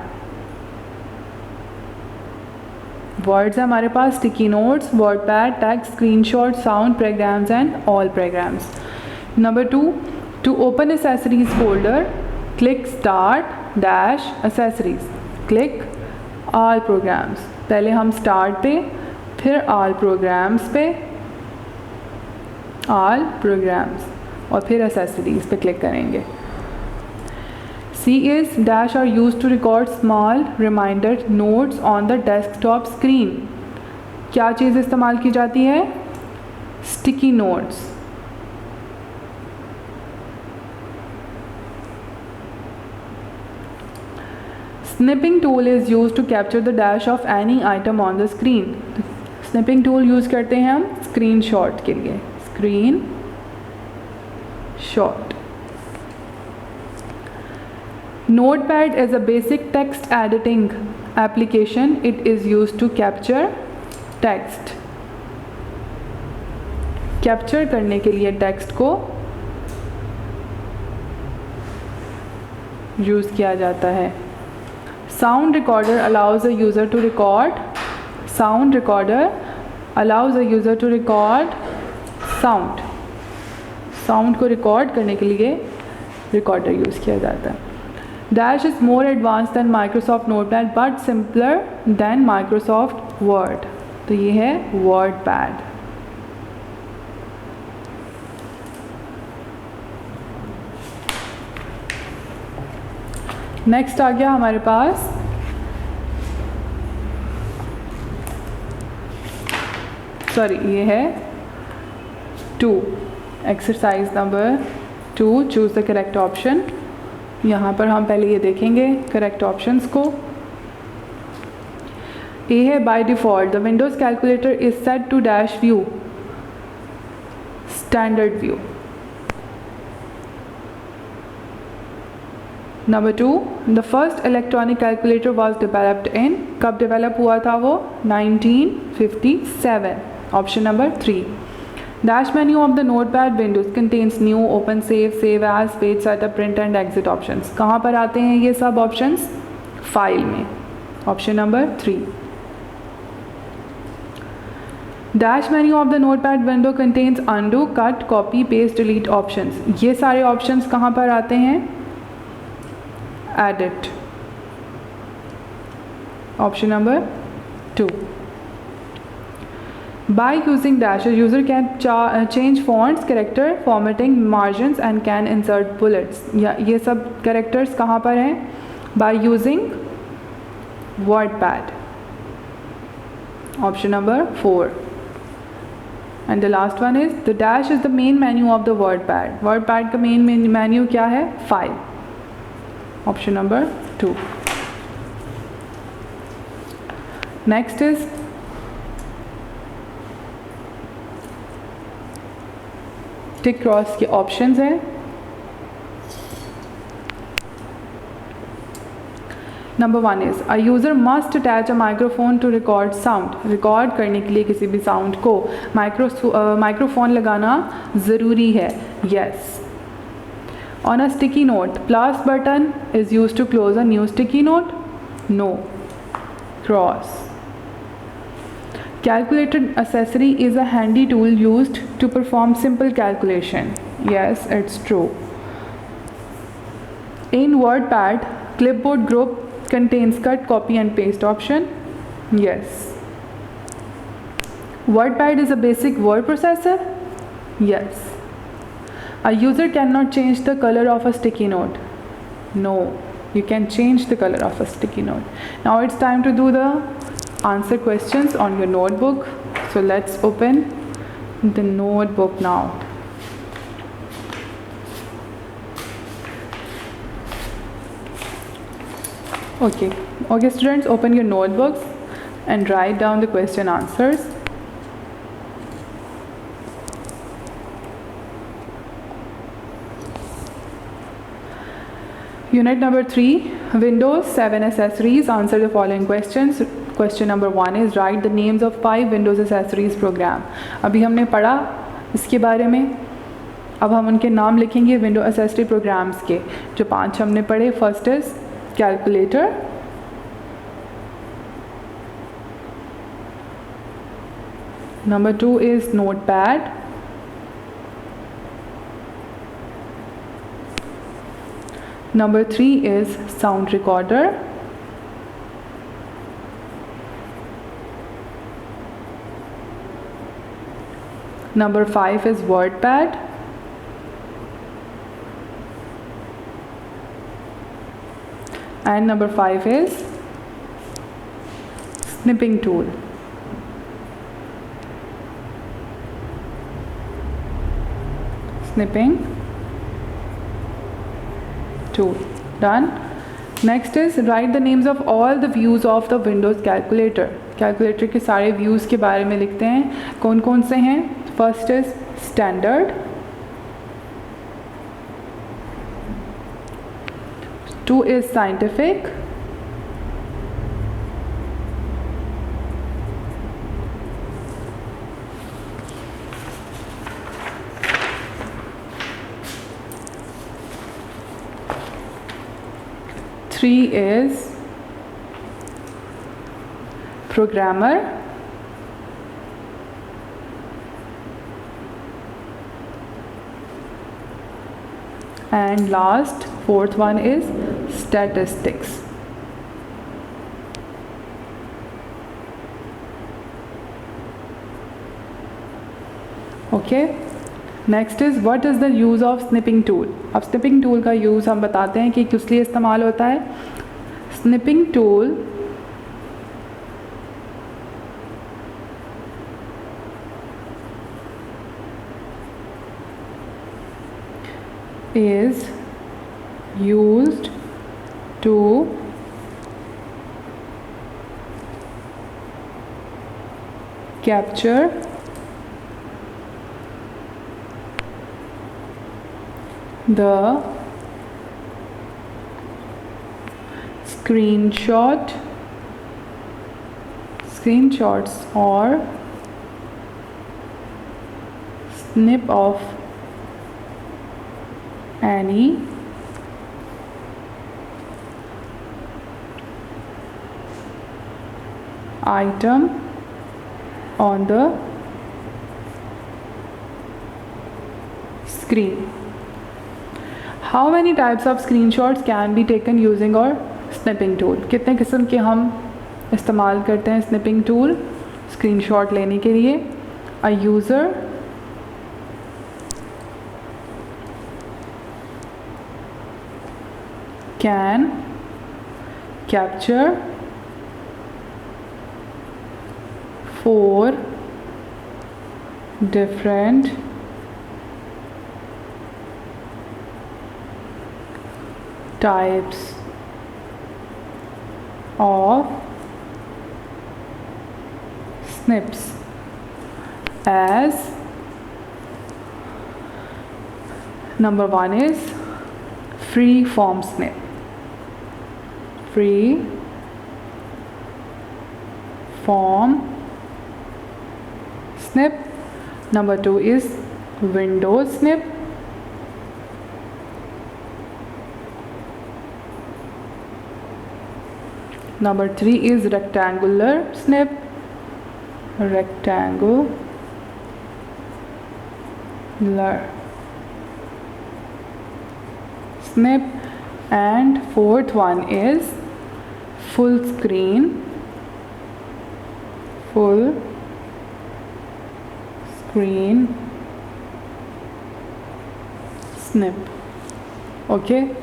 Speaker 1: Words है हमारे पास sticky notes, WordPad, text, screenshot, sound programs and all programs. Number 2, to open accessories folder, click start dash accessories, click all programs। पहले हम start पे, फिर all programs पे, all programs और फिर accessories पे click करेंगे। C is dash are used to record small reminder notes on the desktop screen। क्या चीज़ इस्तेमाल की जाती है? sticky notes। Snipping tool is used to capture the dash of any item on the screen। Snipping tool use करते हैं हम screenshot के लिए। Screenshot। Notepad is a basic text editing application. It is used to capture text। Capture करने के लिए text को use किया जाता है। Sound recorder allows a user to record sound को रिकॉर्ड करने के लिए रिकॉर्डर यूज़ किया जाता है। Dash is more advanced than Microsoft Notepad but simpler than Microsoft Word। तो ये है WordPad। नेक्स्ट आ गया हमारे पास ये है 2, exercise number 2, choose the correct option. यहाँ पर हम पहले ये देखेंगे करेक्ट ऑप्शंस को। ए है by default the Windows calculator is set to dash view standard view. Number 2, the first electronic calculator was developed in, कब डेवलप हुआ था वो? 1957। Option number 3, dash menu of the Notepad Windows contains new, open, save as, page setup, print and exit options. कहाँ पर आते हैं ये सब ऑप्शंस? फाइल में। Option number 3। Dash menu of the Notepad window contains undo, cut, copy, paste, delete options. ये सारे options कहाँ पर आते हैं? Edit. Option number 2। By using dashes, user can change fonts, character, formatting, margins and can insert bullets। या ये सब characters कहाँ पर हैं? By using WordPad। Option number 4। And the last one is the dash is the main menu of the WordPad। WordPad का main menu क्या है? File। Option number 2। Next is tick cross के ऑप्शंस हैं। Number 1 is a user must attach a microphone to record sound. Record करने के लिए किसी भी साउंड को माइक्रोफोन लगाना ज़रूरी है. Yes. On a sticky note, plus button is used to close a new sticky note. No. Cross. Calculator accessory is a handy tool used to perform simple calculation. Yes, it's true. In WordPad, clipboard group contains cut, copy and paste option. Yes. WordPad is a basic word processor. Yes. A user cannot change the color of a sticky note. No, you can change the color of a sticky note. Now it's time to do the answer questions on your notebook. So let's open the notebook now. Okay students, open your notebooks and write down the question answers. Unit number 3, Windows 7 accessories. Answer the following questions. Question number 1 is write the names of 5 Windows accessories program. अभी हमने पढ़ा इसके बारे में. अब हम उनके नाम लिखेंगे विंडो एसेसरी प्रोग्राम्स के. जो 5 हमने पढ़े, first is calculator, number 2 is notepad, number 3 is sound recorder, number 5 is WordPad, and number 5 is snipping tool. Snipping tool. Done. Next is write the names of all the views of the Windows calculator. Calculator के सारे views के बारे में लिखते हैं. कौन कौन से हैं? First is standard, 2 is scientific, 3 is programmer, and last 4th one is statistics. Okay. Next is what is the use of snipping tool. अब स्निपिंग टूल का यूज़ हम बताते हैं कि किस लिए इस्तेमाल होता है. Snipping tool is used to capture the screenshots or snip of any item on the screen. How many types of screenshots can be taken using our snipping tool? कितने किस्म के हम इस्तेमाल करते हैं snipping tool स्क्रीनशॉट लेने के लिए? A user can capture 4 different types of snips as number 1 is free form snip. free form snip. Number 2 is window snip. Number 3 is rectangular snip. Rectangular snip. And fourth one is full screen snip. Okay,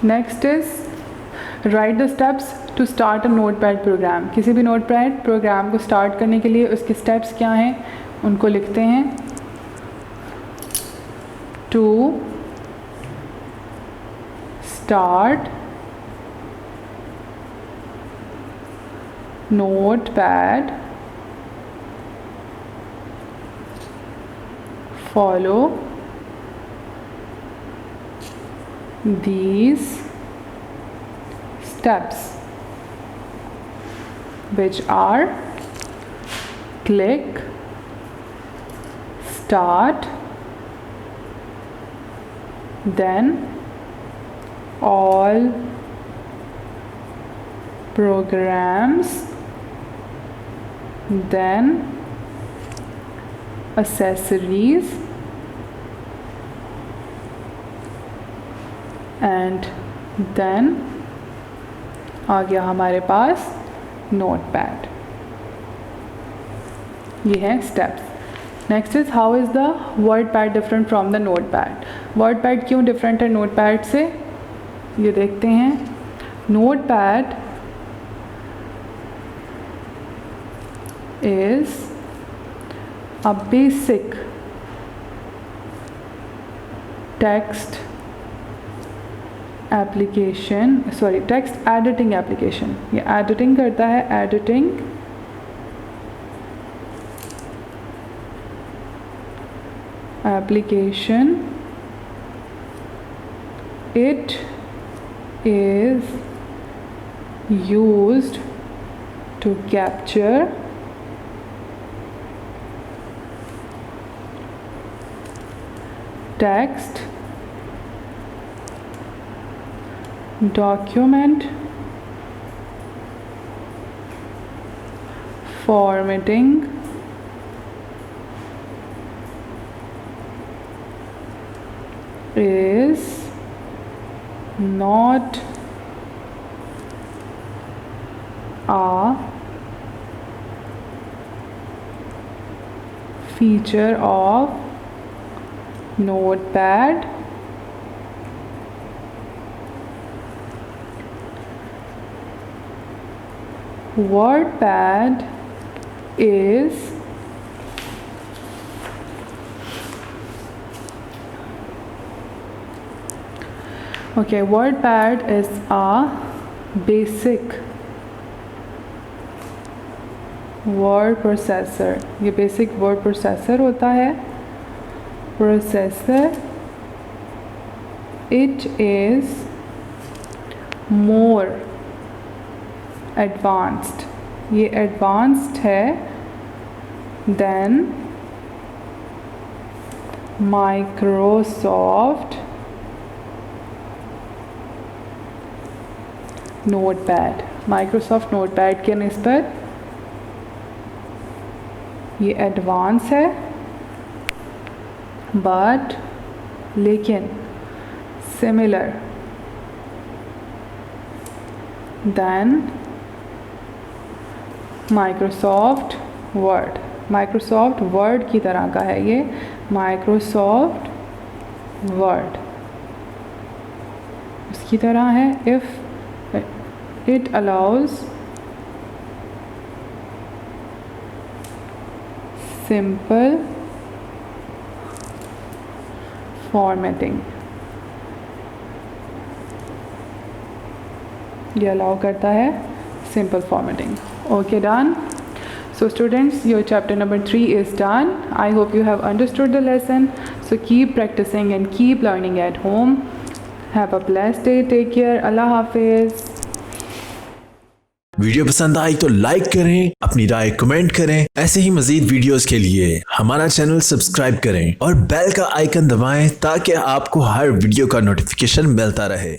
Speaker 1: next is write the steps to start a notepad program. किसी भी notepad programme को start करने के लिए उसके steps क्या हैं उनको लिखते हैं. To start notepad, follow these steps, which are click, start, then all programs, then accessories, and then आ गया हमारे पास नोटपैड. ये हैं steps. Next is how is the word pad different from the notepad. Word pad क्यों different है notepad से, ये देखते हैं. Notepad is a basic text editing application. ये editing करता है, editing application. It is used to capture text, document formatting, is not a feature of Notepad. WordPad is WordPad is a basic word processor. ये basic word processor होता है. Processor. It is more advanced. ये advanced है than Microsoft Notepad. Microsoft Notepad के निस्बत ये advance है, but लेकिन similar then Microsoft Word. Microsoft Word की तरह का है ये. माइक्रोसॉफ्ट वर्ड उसकी तरह है. If it allows simple formatting. ये अलाउ करता है simple formatting. Okay, done. So students, your chapter number 3 is done. I hope you have understood the lesson. So keep practicing and keep learning at home. Have a blessed day, take care, अल्लाह हाफिज़।
Speaker 2: Video पसंद आई तो like करें, अपनी राय comment करें। ऐसे ही मजीद videos के लिए हमारा चैनल सब्सक्राइब करें और बेल का आइकन दबाएं ताकि आपको हर वीडियो का नोटिफिकेशन मिलता रहे।